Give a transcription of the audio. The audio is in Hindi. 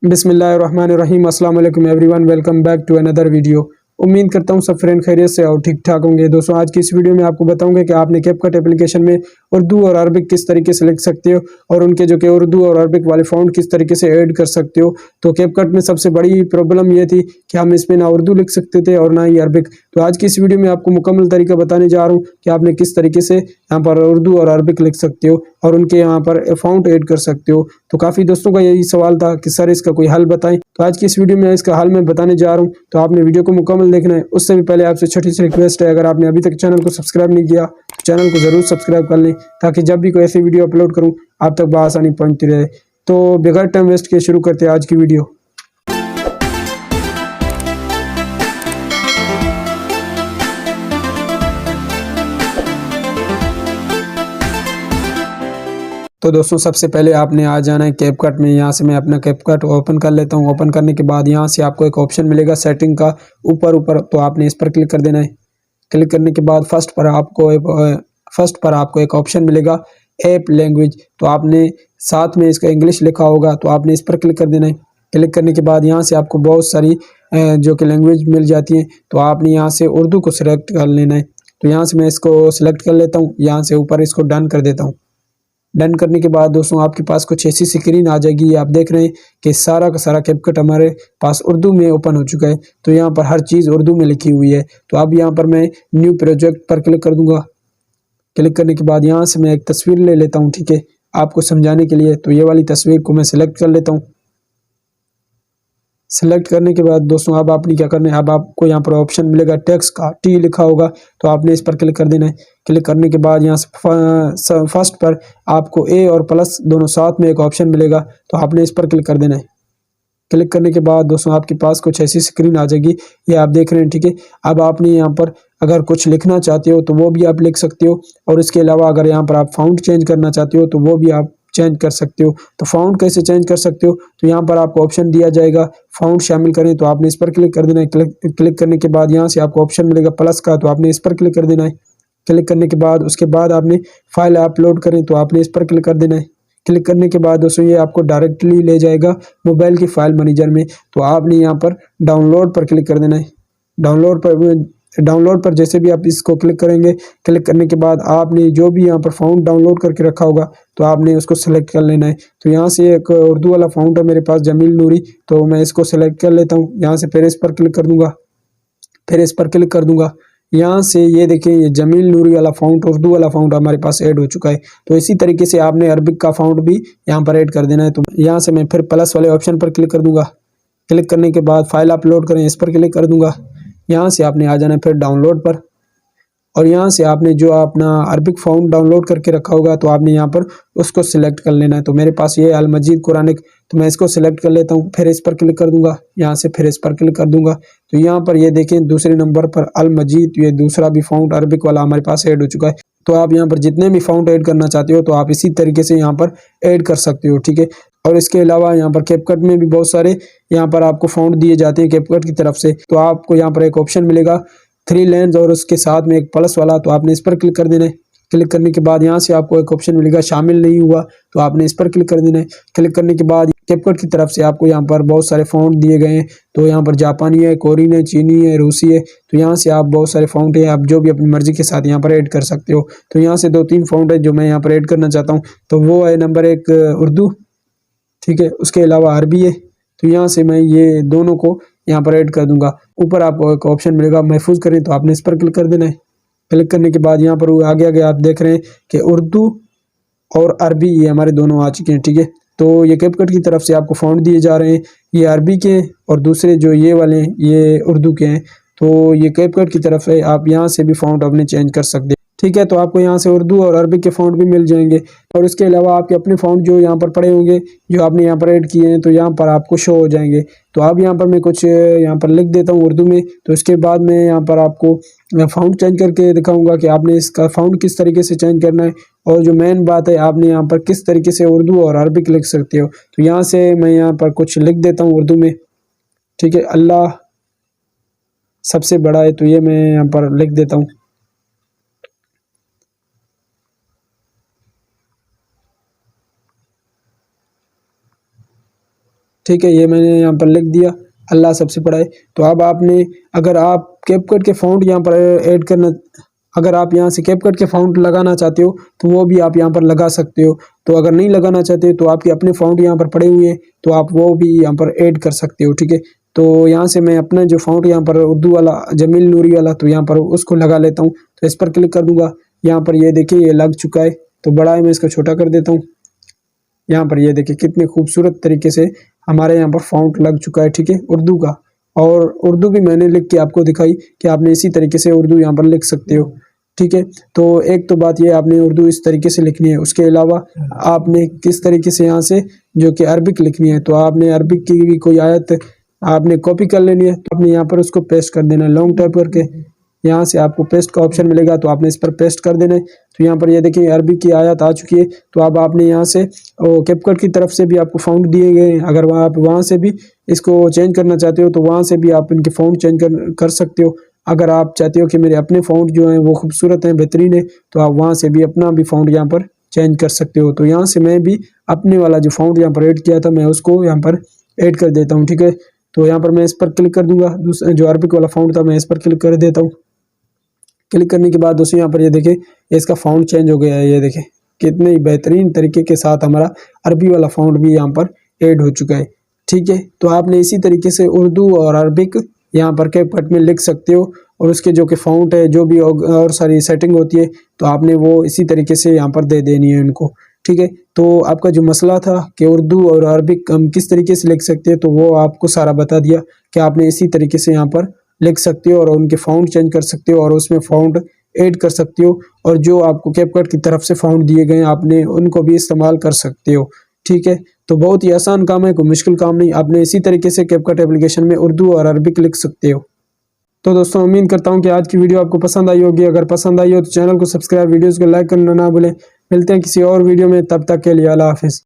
बिस्मिल्लाहिर्रहमानिर्रहीम। अस्सलाम वालेकुम everyone, welcome back to another video. उम्मीद करता हूँ सब फ्रेंड खैरियत से और ठीक ठाक होंगे। दोस्तों, आज की इस वीडियो में आपको बताऊंगा कि आपने कैपकट एप्लीकेशन में उर्दू और अरबिक किस तरीके से लिख सकते हो और उनके जो कि उर्दू और अरबिक वाले फ़ॉन्ट किस तरीके से ऐड कर सकते हो। तो कैपकट में सबसे बड़ी प्रॉब्लम ये थी कि हम इसमें ना उर्दू लिख सकते थे और ना ही अरबिक। तो आज की इस वीडियो में आपको मुकम्मल तरीका बताने जा रहा हूँ कि आपने किस तरीके से यहाँ पर उर्दू और अरबिक लिख सकते हो और उनके यहाँ पर फ़ॉन्ट ऐड कर सकते हो। तो काफ़ी दोस्तों का यही सवाल था कि सर इसका कोई हल बताएं। तो आज की इस वीडियो में इसका हल मैं बताने जा रहा हूं, तो आपने वीडियो को मुकम्मल देखना है। उससे भी पहले आपसे छोटी सी रिक्वेस्ट है, अगर आपने अभी तक चैनल को सब्सक्राइब नहीं किया तो चैनल को ज़रूर सब्सक्राइब कर लें, ताकि जब भी कोई ऐसी वीडियो अपलोड करूँ आप तक बआसानी पहुँचती रहे। तो बगैर टाइम वेस्ट के शुरू करते हैं आज की वीडियो। तो दोस्तों, सबसे पहले आपने आ जाना है कैपकट में। यहाँ से मैं अपना कैपकट ओपन कर लेता हूँ। ओपन करने के बाद यहाँ से आपको एक ऑप्शन मिलेगा सेटिंग का ऊपर, तो आपने इस पर क्लिक कर देना है। क्लिक करने के बाद फर्स्ट पर आपको एक ऑप्शन मिलेगा ऐप लैंग्वेज। तो आपने साथ में इसका इंग्लिश लिखा होगा, तो आपने इस पर क्लिक कर देना है। क्लिक करने के बाद यहाँ से आपको बहुत सारी जो कि लैंग्वेज मिल जाती हैं, तो आपने यहाँ से उर्दू को सिलेक्ट कर लेना है। तो यहाँ से मैं इसको सिलेक्ट कर लेता हूँ। यहाँ से ऊपर इसको डन कर देता हूँ। डन करने के बाद दोस्तों आपके पास कुछ ऐसी स्क्रीन आ जाएगी। आप देख रहे हैं कि सारा का सारा कैपकट हमारे पास उर्दू में ओपन हो चुका है। तो यहाँ पर हर चीज़ उर्दू में लिखी हुई है। तो अब यहाँ पर मैं न्यू प्रोजेक्ट पर क्लिक कर दूंगा। क्लिक करने के बाद यहाँ से मैं एक तस्वीर ले लेता हूँ, ठीक है, आपको समझाने के लिए। तो ये वाली तस्वीर को मैं सिलेक्ट कर लेता हूँ। सेलेक्ट करने के बाद दोस्तों अब आपने क्या करना है, अब आपको यहाँ पर ऑप्शन मिलेगा टेक्स्ट का, टी लिखा होगा, तो आपने इस पर क्लिक कर देना है। क्लिक करने के बाद यहाँ से फर्स्ट पर आपको ए और प्लस दोनों साथ में एक ऑप्शन मिलेगा, तो आपने इस पर क्लिक कर देना है। क्लिक करने के बाद दोस्तों आपके पास कुछ ऐसी स्क्रीन आ जाएगी, ये आप देख रहे हैं, ठीक है। अब आपने यहाँ पर अगर कुछ लिखना चाहते हो तो वो भी आप लिख सकते हो, और इसके अलावा अगर यहाँ पर आप फाउंट चेंज करना चाहते हो तो वो भी आप चेंज कर सकते हो। तो फाउंट कैसे चेंज कर सकते हो, तो यहाँ पर आपको ऑप्शन दिया जाएगा फाउंट शामिल करें, तो आपने इस पर क्लिक कर देना है। क्लिक करने के बाद यहाँ से आपको ऑप्शन मिलेगा प्लस का, तो आपने इस पर क्लिक कर देना है। क्लिक करने के बाद उसके बाद आपने फाइल अपलोड करें, तो आपने इस पर क्लिक कर देना है। क्लिक करने के बाद दोस्तों ये आपको डायरेक्टली ले जाएगा मोबाइल की फाइल मैनेजर में। तो आपने यहाँ पर डाउनलोड पर क्लिक कर देना है। डाउनलोड पर जैसे भी आप इसको क्लिक करेंगे, क्लिक करने के बाद आपने जो भी यहाँ पर फाउंट डाउनलोड करके रखा होगा तो आपने उसको सेलेक्ट कर लेना है। तो यहाँ से एक उर्दू वाला फाउंट है मेरे पास, जमील नूरी, तो मैं इसको सेलेक्ट कर लेता हूँ। यहाँ से फिर इस पर क्लिक कर दूंगा, फिर इस पर क्लिक कर दूंगा। यहाँ से ये देखें, ये जमील नूरी वाला फाउंट, उर्दू वाला फाउंट हमारे पास ऐड हो चुका है। तो इसी तरीके से आपने अरबिक का फाउंट भी यहाँ पर ऐड कर देना है। तो यहाँ से मैं फिर प्लस वाले ऑप्शन पर क्लिक कर दूंगा। क्लिक करने के बाद फाइल अपलोड करें, इस पर क्लिक कर दूंगा। यहाँ से आपने आ जाना है फिर डाउनलोड पर, और यहाँ से आपने जो अपना अरबिक फाउंट डाउनलोड करके रखा होगा तो आपने यहाँ पर उसको सिलेक्ट कर लेना है। तो मेरे पास ये अल मजीद कुरानिक, तो मैं इसको सिलेक्ट कर लेता हूँ। फिर इस पर क्लिक कर दूंगा, यहाँ से फिर इस पर क्लिक कर दूंगा। तो यहाँ पर ये देखें दूसरे नंबर पर अल मजीद, ये दूसरा भी फाउंट अरबिक वाला हमारे पास ऐड हो चुका है। तो आप यहाँ पर जितने भी फाउंट ऐड करना चाहते हो तो आप इसी तरीके से यहाँ पर ऐड कर सकते हो, ठीक है। और इसके अलावा यहाँ पर कैपकट में भी बहुत सारे यहाँ पर आपको फाउंट दिए जाते हैं कैपकट की तरफ से। तो आपको यहाँ पर एक ऑप्शन मिलेगा 3 लेंस और उसके साथ में एक प्लस वाला, तो आपने इस पर क्लिक कर देना है। क्लिक करने के बाद यहाँ से आपको एक ऑप्शन मिलेगा शामिल नहीं हुआ, तो आपने इस पर क्लिक कर देना है। क्लिक करने के बाद कैपकट की तरफ से आपको यहाँ पर बहुत सारे फाउंट दिए गए हैं। तो यहाँ पर जापानी है, कोरियन है, चीनी है, रूसी है। तो यहाँ से आप बहुत सारे फाउंट है, आप जो भी अपनी मर्जी के साथ यहाँ पर ऐड कर सकते हो। तो यहाँ से 2-3 फाउंट है जो मैं यहाँ पर ऐड करना चाहता हूँ। तो वो है नंबर 1 उर्दू, ठीक है, उसके अलावा अरबी है। तो यहाँ से मैं ये दोनों को यहाँ पर ऐड कर दूंगा। ऊपर आपको एक ऑप्शन मिलेगा महफूज करें, तो आपने इस पर क्लिक कर देना है। क्लिक करने के बाद यहाँ पर आगे आगे आप देख रहे हैं कि उर्दू और अरबी ये हमारे दोनों आ चुके हैं, ठीक है। तो ये कैपकट की तरफ से आपको फाउंट दिए जा रहे हैं, ये अरबी के हैं और दूसरे जो ये वाले हैं ये उर्दू के हैं। तो ये कैपकट की तरफ है, आप यहाँ से भी फाउंट अपने चेंज कर सकते हैं, ठीक है। तो आपको यहाँ से उर्दू और अरबिक के फ़ॉन्ट भी मिल जाएंगे, और इसके अलावा आपके अपने फ़ॉन्ट जो यहाँ पर पड़े होंगे, जो आपने यहाँ पर ऐड किए हैं, तो यहाँ पर आपको शो हो जाएंगे। तो अब यहाँ पर मैं कुछ यहाँ पर लिख देता हूँ उर्दू में, तो इसके बाद मैं यहाँ पर आपको फ़ॉन्ट चेंज करके दिखाऊंगा कि आपने इसका फ़ॉन्ट किस तरीके से चेंज करना है, और जो मेन बात है आपने यहाँ पर किस तरीके से उर्दू और अरबिक लिख सकते हो। तो यहाँ से मैं यहाँ पर कुछ लिख देता हूँ उर्दू में, ठीक है। अल्लाह सबसे बड़ा है, तो ये मैं यहाँ पर लिख देता हूँ। ठीक है, ये मैंने यहाँ पर लिख दिया, अल्लाह सबसे बड़ा है। तो अब आपने, अगर आप कैपकट के फ़ॉन्ट यहाँ पर ऐड करना, अगर आप यहाँ से कैपकट के फ़ॉन्ट लगाना चाहते हो तो वो भी आप यहाँ पर लगा सकते हो। तो अगर नहीं लगाना चाहते तो आपके अपने फ़ॉन्ट यहाँ पर पड़े हुए हैं, तो आप वो भी यहाँ पर ऐड कर सकते हो, ठीक है। तो यहाँ से मैं अपना जो फ़ॉन्ट यहाँ पर उर्दू वाला, जमील नूरी वाला, तो यहाँ पर उसको लगा लेता हूँ। तो इस पर क्लिक कर दूँगा, यहाँ पर ये देखिए ये लग चुका है। तो बड़ा है, मैं इसको छोटा कर देता हूँ। यहाँ पर ये देखिए कितने खूबसूरत तरीके से हमारे यहाँ पर फ़ॉन्ट लग चुका है, ठीक है, उर्दू का। और उर्दू भी मैंने लिख के आपको दिखाई कि आपने इसी तरीके से उर्दू यहाँ पर लिख सकते हो, ठीक है। तो एक तो बात ये, आपने उर्दू इस तरीके से लिखनी है। उसके अलावा आपने किस तरीके से यहाँ से जो कि अरबिक लिखनी है, तो आपने अरबिक की भी कोई आयत आपने कॉपी कर लेनी है। तो आपने यहाँ पर उसको पेस्ट कर देना है, लॉन्ग टाइप करके यहाँ से आपको पेस्ट का ऑप्शन मिलेगा, तो आपने इस पर पेस्ट कर देना है। तो यहाँ पर ये देखिए अरबी की आयत आ चुकी है। तो अब आपने यहाँ से कैपकट की तरफ से भी आपको फ़ॉन्ट दिए गए हैं, अगर आप वहाँ से भी इसको चेंज करना चाहते हो तो वहाँ से भी आप इनके फ़ॉन्ट चेंज कर सकते हो। अगर आप चाहते हो कि मेरे अपने फ़ॉन्ट जो हैं वो खूबसूरत हैं, बेहतरीन है, तो आप वहाँ से भी अपना भी फ़ॉन्ट यहाँ पर चेंज कर सकते हो। तो यहाँ से मैं भी अपने वाला जो फ़ॉन्ट यहाँ पर ऐड किया था, मैं उसको यहाँ पर ऐड कर देता हूँ, ठीक है। तो यहाँ पर मैं इस पर क्लिक कर दूंगा, दूसरा जो अरबिक वाला फ़ॉन्ट था मैं इस पर क्लिक कर देता हूँ। क्लिक करने के बाद दोस्तों यहाँ पर ये देखें इसका फ़ॉन्ट चेंज हो गया है। ये देखें कितने ही बेहतरीन तरीके के साथ हमारा अरबी वाला फ़ॉन्ट भी यहाँ पर ऐड हो चुका है, ठीक है। तो आपने इसी तरीके से उर्दू और अरबिक यहाँ पर कैपकट में लिख सकते हो, और उसके जो कि फ़ॉन्ट है, जो भी और सारी सेटिंग होती है, तो आपने वो इसी तरीके से यहाँ पर दे देनी है उनको, ठीक है। तो आपका जो मसला था कि उर्दू और अरबिक हम किस तरीके से लिख सकते हैं, तो वो आपको सारा बता दिया कि आपने इसी तरीके से यहाँ पर लिख सकते हो और उनके फ़ॉन्ट चेंज कर सकते हो और उसमें फ़ॉन्ट ऐड कर सकते हो, और जो आपको कैपकट की तरफ से फ़ॉन्ट दिए गए हैं आपने उनको भी इस्तेमाल कर सकते हो, ठीक है। तो बहुत ही आसान काम है, कोई मुश्किल काम नहीं। आपने इसी तरीके से कैपकट एप्लीकेशन में उर्दू और अरबिक लिख सकते हो। तो दोस्तों उम्मीद करता हूँ कि आज की वीडियो आपको पसंद आई होगी। अगर पसंद आई हो तो चैनल को सब्सक्राइब, वीडियोज़ को लाइक करना ना भूलें। मिलते हैं किसी और वीडियो में, तब तक के लिए अल्लाह हाफिज़।